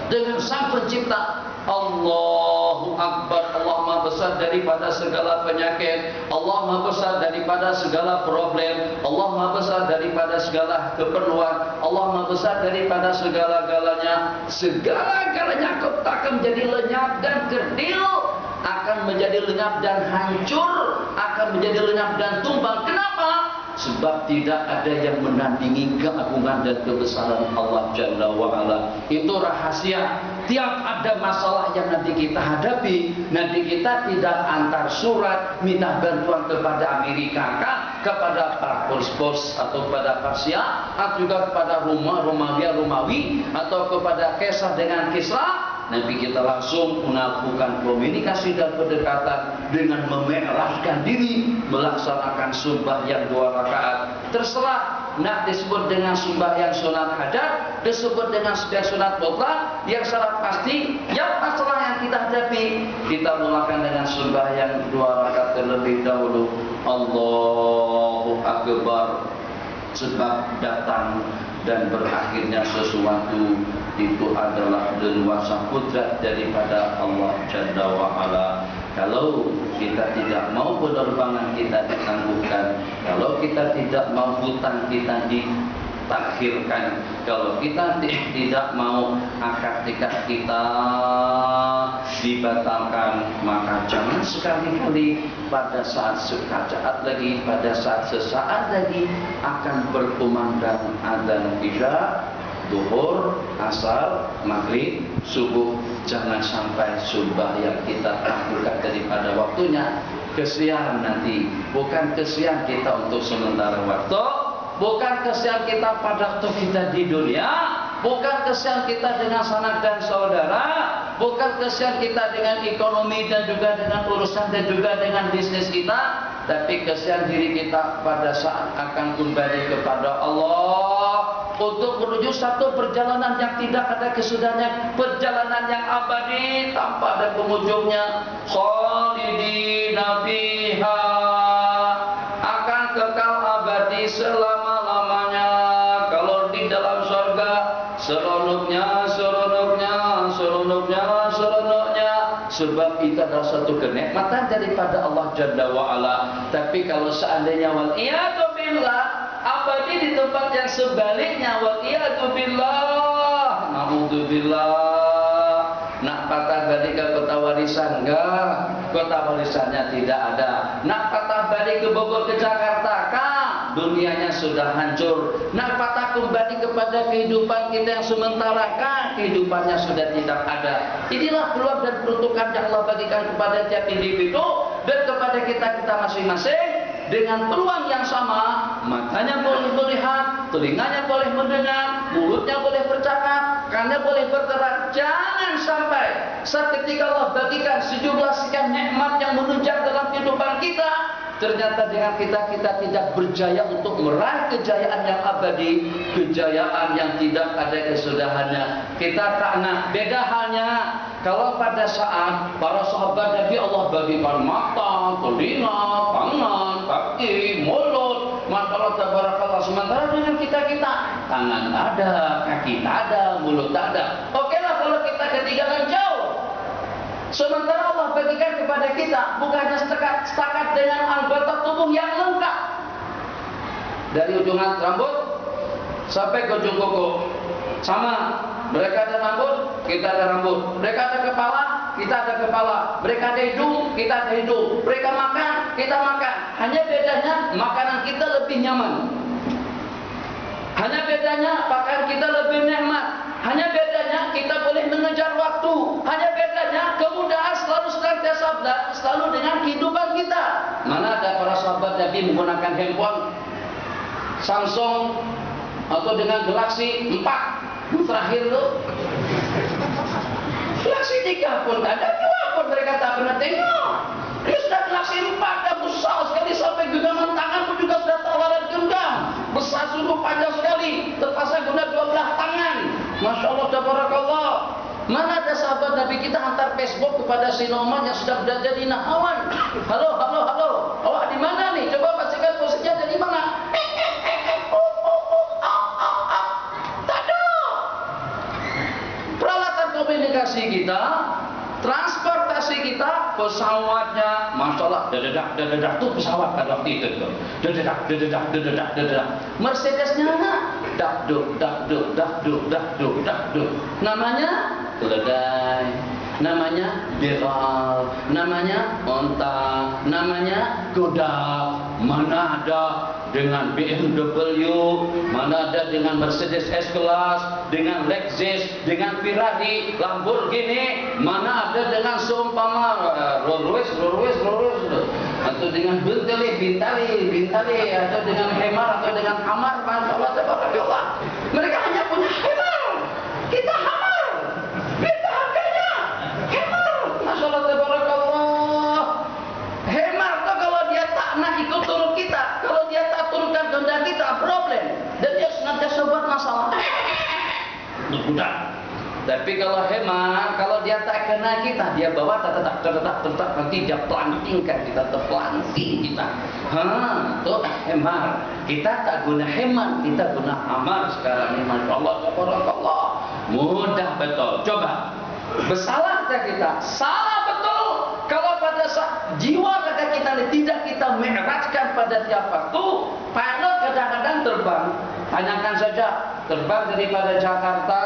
dengan Sang Pencipta. Allahu Akbar, Allah Maha besar daripada segala penyakit, Allah Maha besar daripada segala problem, Allah Maha besar daripada segala keperluan, Allah Maha besar daripada segala-galanya. Segala-galanya akan menjadi lenyap dan kerdil, akan menjadi lenyap dan hancur, akan menjadi lenyap dan tumbang. Kenapa? Sebab tidak ada yang menandingi keagungan dan kebesaran Allah Jalla wa'ala. Itu rahasia. Tiap ada masalah yang nanti kita hadapi, nanti kita tidak antar surat minta bantuan kepada Amerika kah, kepada para pos atau kepada Persia, atau juga kepada Romawi, atau kepada Kaisar dengan Kisra. Nanti kita langsung melakukan komunikasi dan pendekatan dengan memerahkan diri, melaksanakan sembahyang 2 rakaat. Terserah nak disebut dengan sembahyang sunat hajat, disebut dengan sembahyang sunat mutlak, yang syarat pasti, yang masalah yang kita hadapi, kita mulakan dengan sembahyang 2 rakaat terlebih dahulu. Allahu Akbar. Sebab datang dan berakhirnya sesuatu itu adalah leluasa kudrat daripada Allah Jalla wa'ala. Kalau kita tidak mau penerbangan kita ditangguhkan, kalau kita tidak mau hutang kita ditakhirkan, kalau kita tidak mau akad nikah kita dibatalkan, maka jangan sekali-kali pada saat sesaat lagi akan berkumandang adzan isya, zuhur, asar, maghrib, subuh, jangan sampai sembahyang kita tangguhkan daripada waktunya. Kesian nanti, bukan kesian kita untuk sementara waktu, bukan kesian kita pada waktu kita di dunia, bukan kesian kita dengan sanak dan saudara, bukan kesian kita dengan ekonomi dan juga dengan urusan dan juga dengan bisnis kita, tapi kesian diri kita pada saat akan kembali kepada Allah untuk menuju satu perjalanan yang tidak ada kesudahannya, perjalanan yang abadi tanpa ada penghujungnya. Khalidina fiha, akan kekal abadi selama-lamanya. Kalau di dalam surga seronoknya, sebab itu adalah satu kenikmatan daripada Allah Jalla wa'ala. Tapi kalau seandainya wal'iyadu billah, abadi di tempat yang sebaliknya, wal'iyadu billah, na'udzubillah, nak patah balik ke kota warisan enggak, kota warisannya tidak ada. Nak patah balik ke Bogor ke Jakarta kah, dunianya sudah hancur. Nak patah kembali kepada kehidupan kita yang sementara, kan kehidupannya sudah tidak ada. Inilah peluang dan peruntukan yang Allah bagikan kepada tiap individu dan kepada kita masing-masing. Dengan peluang yang sama, matanya boleh melihat, telinganya boleh mendengar, mulutnya boleh bercakap, kakinya boleh bergerak. Jangan sampai saat ketika Allah bagikan sejumlah sekian nikmat yang menunjang dalam kehidupan kita, ternyata dengan kita tidak berjaya untuk meraih kejayaan yang abadi, kejayaan yang tidak ada kesudahannya. Kita tak nak. Beda halnya kalau pada saat para sahabat Nabi Allah bagikan mata, telinga, tangan, kaki, mulut, Masya Allah tabarakallah. Sementara dengan kita tangan ada, kaki tak ada, mulut tak ada. Oke lah kalau kita ketinggalan jauh. Sementara Allah bagikan kepada kita bukan hanya setakat dengan anggota tubuh yang lengkap, dari ujung rambut sampai ke ujung kuku sama. Mereka ada rambut, kita ada rambut. Mereka ada kepala, kita ada kepala. Mereka ada hidung, kita ada hidung. Mereka makan, kita makan. Hanya bedanya makanan kita lebih nyaman. Hanya bedanya pakaian kita lebih nikmat. Hanya bedanya kita boleh mengejar waktu. Hanya bedanya kemudahan selalu dengan kehidupan kita. Mana ada para sahabat Nabi menggunakan handphone Samsung atau dengan Galaxy 4 terakhir tu, Galaxy 3 pun tak ada, 2 pun mereka tak pernah tengok. Dia sudah Galaxy 4 dah besar sekali sampai genggaman tangan pun juga sudah tawaran genggam. Besar sungguh, panjang sekali, terpasang guna 12 tangan. Masya Allah tabarakallah. Mana ada sahabat Nabi kita hantar Facebook kepada si Noman yang sudah berada di Nahawan. Halo, awak di mana nih? Coba pastikan posisinya dari mana. Tak ada. Peralatan komunikasi kita, transportasi kita, pesawatnya, Masya Allah, dededak tu pesawat pada waktu itu, dededak. Mercedesnya, dakduk. Namanya keledai, namanya begal, namanya onta, namanya kuda. Mana ada dengan BMW, mana ada dengan Mercedes S-Class, dengan Lexus, dengan Ferrari, Lamborghini, mana ada dengan seumpama Rolls Royce, atau dengan Bintali, atau dengan Hemar, atau dengan Hamar. Masya Allah tabarakallah. Mereka hanya punya Hemar, kita Hamar. Beda harganya. Hemar. Masya Allah tabarakallah. Hemar tu kalau dia tak nak ikut turun kita, kalau dia tak turunkan kehendak kita, problem. Dan dia senantiasa buat masalah. Budak. Tapi kalau Hemar, kalau dia tak kena kita, dia bawa tetap nanti dia pelantingkan kita, terpelanting kita. Tu Hemar. Kita tak guna Hemar, kita guna Hamar sekarang ini. Masya Allah tabarakallah. Mudah betul. Coba. Bersalah kita? Salah betul. Kalau pada saat jiwa raga kita ini tidak kita mi'rajkan pada tiap waktu, pilot kadang-kadang terbang. Tanyakan saja, terbang daripada Jakarta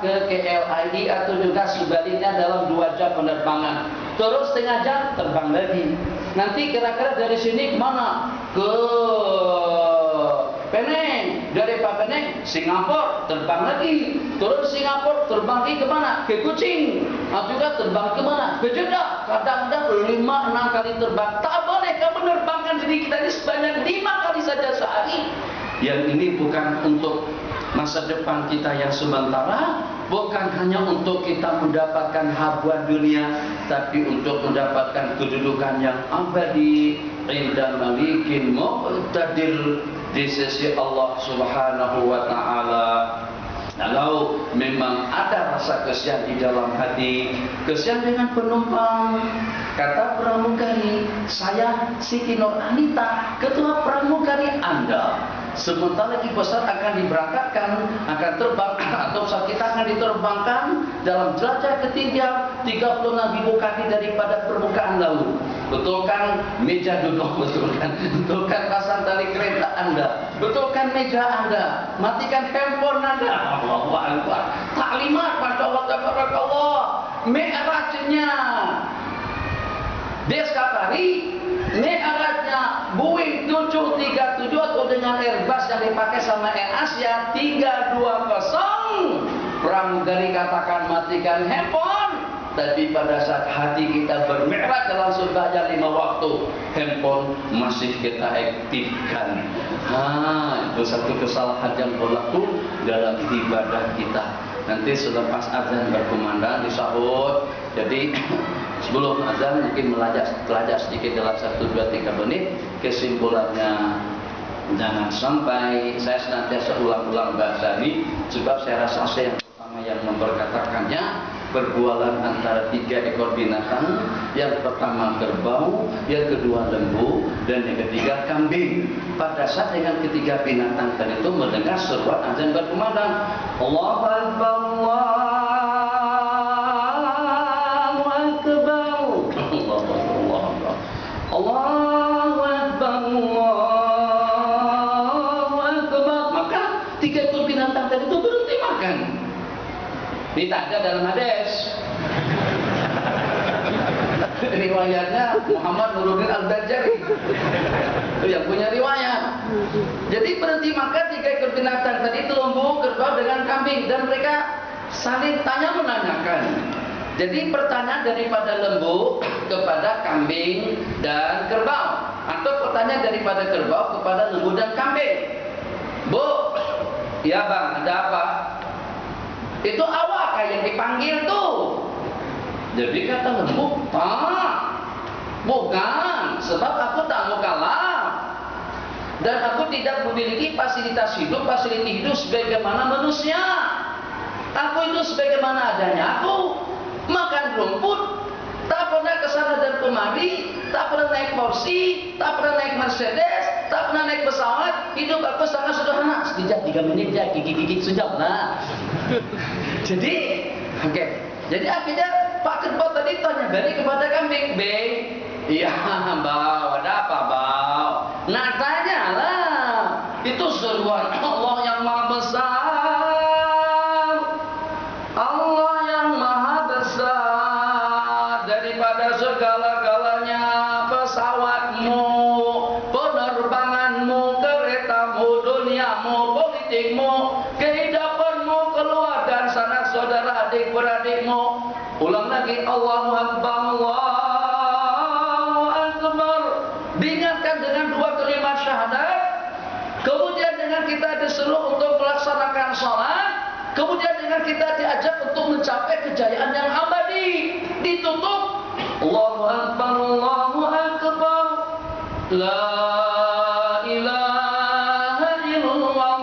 ke KLII atau juga sebaliknya dalam 2 jam penerbangan. Terus setengah jam terbang lagi. Nanti kira-kira dari sini kemana? Ke Penang. Dari Penang, Singapura, terbang lagi. Terus Singapura, terbang lagi ke mana? Ke Kuching. Juga terbang ke mana? Ke Jeddah. Kadang-kadang 5-6 kali terbang. Tak boleh kamu menerbangkan diri kita ini sebanyak 5 kali saja sehari. Yang ini bukan untuk masa depan kita yang sementara, bukan hanya untuk kita mendapatkan habuan dunia, tapi untuk mendapatkan kedudukan yang abadi inda malikin muqtadir di sisi Allah Subhanahu wa taala. Kalau memang ada rasa kesian di dalam hati, kesian dengan penumpang, kata pramugari, saya Siti Nur Anita, ketua pramugari Anda, sebentar lagi pesawat akan diberangkatkan, akan terbang, atau pesawat kita akan diterbangkan dalam jelajah ketinggian 36.000 kaki daripada permukaan laut. Betulkan meja duduk, betulkan pasang tali kereta Anda, betulkan meja Anda, matikan handphone Anda. Allahu Akbar. Taklimat, Masya Allah tabarakallah. Mi'rajnya Discovery, mi'rajnya Boeing 737 atau dengan Airbus yang dipakai sama Air Asia 320, pramugari katakan matikan handphone. Tapi pada saat hati kita bermi'raj dalam sembahyang 5 waktu, handphone masih kita aktifkan. Itu satu kesalahan yang berlaku dalam ibadah kita. Nanti selepas azan berkumandang disahut. Jadi sebelum azan mungkin belajar sedikit dalam 1, 2, 3 menit. Kesimpulannya, jangan sampai saya senantiasa ulang-ulang bahasa ini, sebab saya rasa saya yang pertama yang memperkatakannya. Berbualan antara 3 ekor binatang. Yang pertama kerbau, yang kedua lembu, dan yang ketiga kambing. Pada saat dengan ketiga binatang tadi itu mendengar seruan azan berkumandang, Allahu Akbar, Allahu Akbar, Allahu Akbar, Allahu Akbar, Allahu Akbar. Maka 3 ekor binatang tadi itu berhenti makan. Ini tak ada dalam hadis. Riwayatnya Muhammad Nuruddin Al-Bajari. Itu yang punya riwayat. Jadi berhenti makan 3 ekor binatang tadi itu, lembu, kerbau dengan kambing, dan mereka saling tanya menanyakan. Jadi pertanyaan daripada lembu kepada kambing dan kerbau, atau pertanyaan daripada kerbau kepada lembu dan kambing. Bu, ya bang, ada apa? Itu awak yang dipanggil tuh. Jadi kata lembu, bukan, sebab aku tak mau kalah. Dan aku tidak memiliki fasilitas hidup sebagaimana manusia. Aku itu sebagaimana adanya aku, makan rumput, tak pernah kesana dan kemari, tak pernah naik Porsi, tak pernah naik Mercedes, tak pernah naik pesawat. Hidup aku sangat sederhana. Sekejap 3 menit ya, gigi-gigi sejam lah. Jadi, jadi akhirnya Pak Kerbau tadi tanya balik kepada kambing, Bang, iya bau, ada apa bau? Nah tanyalah, itu seruan Allah yang maha besar, Allah yang maha besar daripada segala-galanya, pesawatmu, penerbanganmu, keretamu, duniamu, politikmu, kehidupanmu, keluarga, sanak saudara, adik-beradikmu. Ulang lagi, Allahu Akbar, Allahu Akbar. Diingatkan dengan 2 kalimat syahadat. Kemudian dengan kita disuruh untuk melaksanakan sholat. Kemudian dengan kita diajak untuk mencapai kejayaan yang abadi. Ditutup, Allahu Akbar, Allahu Akbar, La ilaha illallah.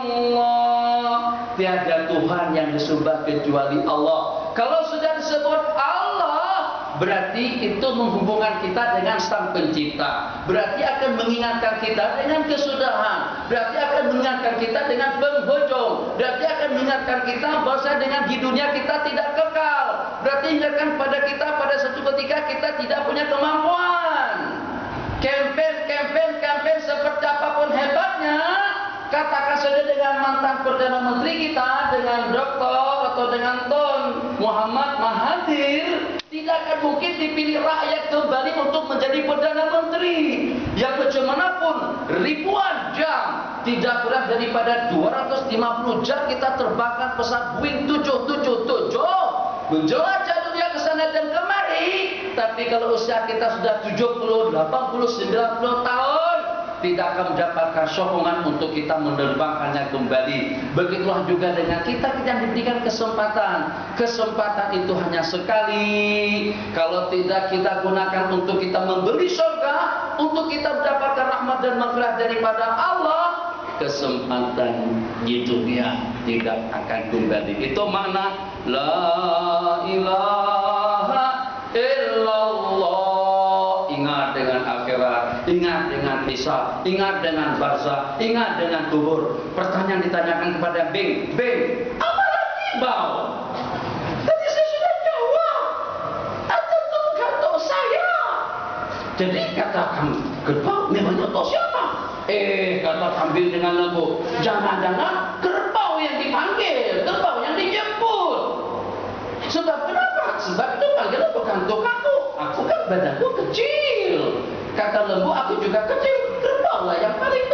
Tiada Tuhan yang disembah kecuali Allah. Kalau sudah disebut Allah, berarti itu menghubungkan kita dengan Sang Pencipta. Berarti akan mengingatkan kita dengan kesudahan. Berarti akan mengingatkan kita dengan penghujung. Berarti akan mengingatkan kita bahwa dengan di dunia kita tidak kekal. Berarti ingatkan pada kita pada satu ketika kita tidak punya kemampuan. Campaign seperti apapun hebatnya, katakan saja dengan mantan Perdana Menteri kita, dengan Doktor atau dengan Tun Muhammad Mahathir, tidak akan mungkin dipilih rakyat kembali untuk menjadi Perdana Menteri. Yang bagaimanapun ribuan jam, tidak kurang daripada 250 jam kita terbangkan pesawat Boeing 777, menjelajah dunia ke sana dan kemari. Tapi kalau usia kita sudah 70, 80, 90 tahun, tidak akan mendapatkan sokongan untuk kita menerbangkannya kembali. Begitulah juga dengan kita yang diberikan kesempatan. Kesempatan itu hanya sekali. Kalau tidak kita gunakan untuk kita membeli surga, untuk kita mendapatkan rahmat dan maghfirah daripada Allah, kesempatan di dunia tidak akan kembali. Itu makna La ilaha illallah. Ingat dengan akhirat, ingat dengan hisab, ingat dengan barzah, ingat dengan kubur. Pertanyaan ditanyakan kepada Bing, apa lagi bau? Tadi saya sudah jawab, ada tuh saya. Jadi katakan kerbau, memangnya tahu siapa? Kata kambing dengan lembu, jangan-jangan kerbau yang dipanggil, kerbau yang dijemput. Sebab kenapa? Sebab itu panggilan bukan untuk aku kan badanku kecil. Kata lembu, aku juga kecil, kerbau lah yang paling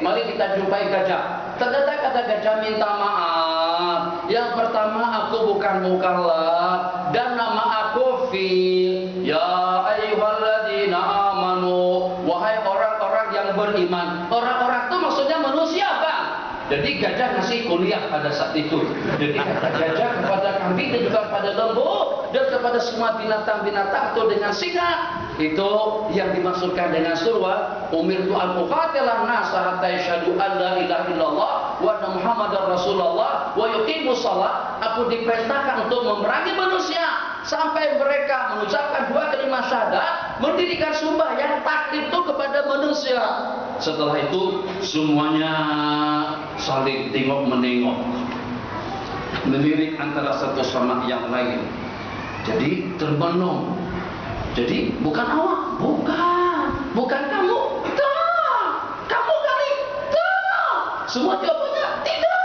Mari kita jumpai gajah. Ternyata kata gajah minta maaf. Yang pertama, aku bukan mukallaf dan nama aku Fil. Ya ayyuhalladzina amanu, wahai orang-orang yang beriman. Orang-orang itu maksudnya manusia, Bang. Jadi gajah ngasih kuliah pada saat itu. Jadi kata gajah kepada kambing dan juga kepada lembu dan kepada semua binatang-binatang atau dengan singa. Itu yang dimaksudkan dengan surah umirtu an uqatilan nas hatta yashhadu an la ilaha illallah wa anna muhammadar rasulullah wa yuqimus shalah. Aku diperintahkan untuk memerangi manusia sampai mereka mengucapkan 2 kalimat syahadat, mendirikan sembahyang takdir itu kepada manusia. Setelah itu semuanya saling tengok menengok, melirik antara satu sama yang lain. Jadi termenung. Jadi bukan awak, bukan kamu, tak, kamu kali, tak. Semua jawabannya tidak.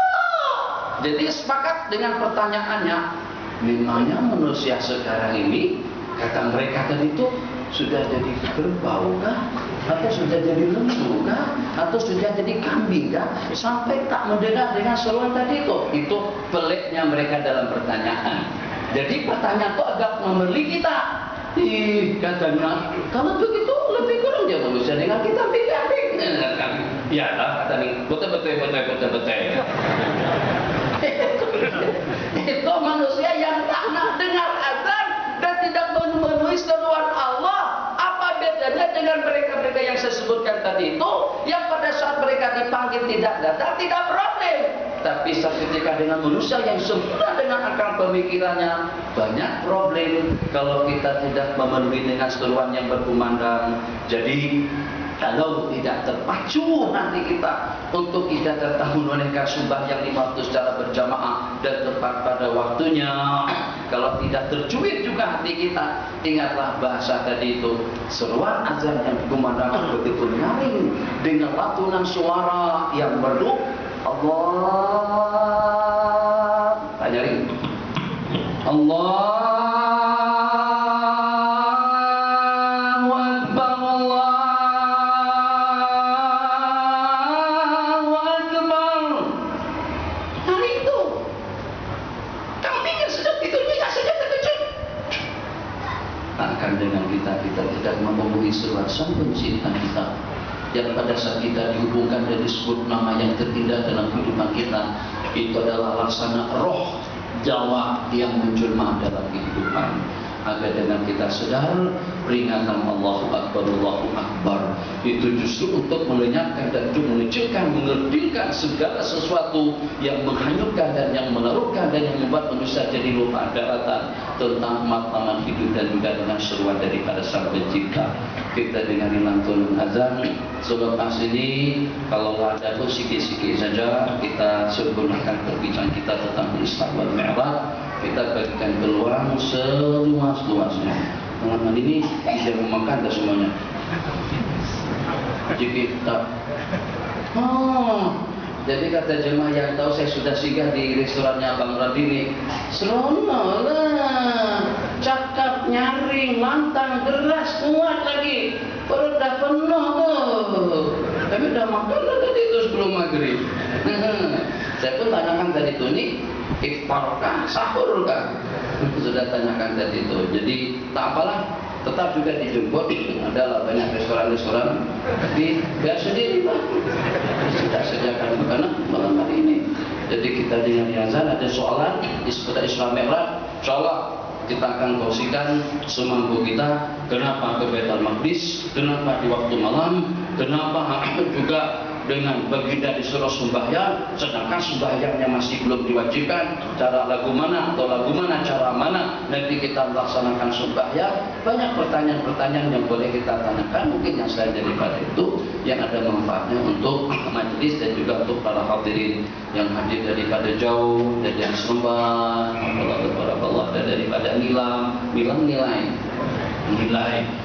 Jadi sepakat dengan pertanyaannya. Memangnya manusia sekarang ini, kata mereka tadi itu, sudah jadi kerbau kah? Atau sudah jadi lembu kah? Atau sudah jadi kambing kah? Sampai tak mendengar dengan seruan tadi itu. Itu peliknya mereka dalam pertanyaan. Jadi pertanyaan itu agak membeli kita. Katanya, kalau begitu lebih kurang dia manusia dengan kita kambing. Iyalah, kata nih, betul. Itu manusia yang tak nak dengar azan dan tidak memenuhi seruan Allah. Apa bedanya dengan mereka-mereka yang saya sebutkan tadi itu, yang pada saat mereka dipanggil tidak datang, tidak problem. Tapi ketika dengan manusia yang sempurna dengan akal pemikirannya, banyak problem kalau kita tidak memenuhi dengan seruan yang berkumandang. Jadi kalau tidak terpacu nanti kita untuk tidak tetap menunaikan sembahyang 5 waktu secara berjamaah dan tepat pada waktunya, kalau tidak tercuit juga hati kita, ingatlah bahasa tadi itu, seruan azan yang dikumandangkan begitu nyaring dengan lantunan suara yang merdu, Allah, tak nyaring, Allah. Dengan kita tidak memenuhi seruan Sang Pencipta kita, yang pada saat kita dihubungkan dan disebut nama yang terindah dalam kehidupan kita, itu adalah laksana roh Jawa yang menjelma dalam kehidupan. Agar dengan kita sadar peringatan Allahu Akbar itu justru untuk melenyapkan dan untuk mengecilkan, mengerdilkan segala sesuatu yang menghanyutkan dan yang menaruhkan dan yang membuat manusia jadi lupa daratan tentang makna hidup dan juga dengan seruan daripada Sang Pencipta. Kita dengan lantunan azan selepas ini, kalau ada tuh sikit-sikit saja kita sempurnakan perbincangan kita tentang Isra wal Mi'raj. Kita bagikan peluang seluas-luasnya. Teman-teman ini bisa memakan dah semuanya. Jadi kita, jadi kata jemaah yang tahu saya sudah singgah di restorannya Abang Radini. Seronok lah, cakap, nyaring, lantang, deras, kuat lagi. Perut dah penuh tuh. Tapi udah makan lah tadi itu sebelum maghrib. Saya pun tanyakan tadi itu nih, iftar kah, sahur kah? Sudah tanyakan tadi itu. Jadi tak apalah, tetap juga dijemput. Adalah banyak restoran-restoran, tapi biar sendiri Pak. Tidak sediakan makanan malam hari ini. Jadi kita dengan azan ada soalan seputar Isra Mi'raj, insyaallah kita akan kongsikan semampu kita. Kenapa ke Baitul Maqdis, kenapa di waktu malam, kenapa juga dengan baginda disuruh sembahyang, sedangkan sembahyangnya masih belum diwajibkan. Cara lagu mana atau lagu mana, cara mana nanti kita melaksanakan sembahyang. Banyak pertanyaan-pertanyaan yang boleh kita tanyakan. Mungkin yang selain daripada itu, yang ada manfaatnya untuk majelis dan juga untuk para hadirin yang hadir daripada jauh, dari yang Seremban, Allah dan daripada Nilam nilai.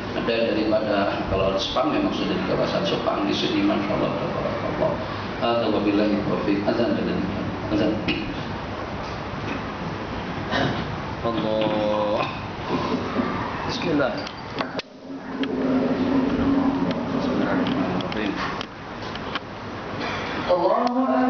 Ada daripada kalau Sepang memang sudah di kawasan Sepang di Sudirman, insyaallah. Wabillahi taufiq. Azan dan azan. Allah. Bismillah. Bismillahirrahmanirrahim. Allahu Akbar.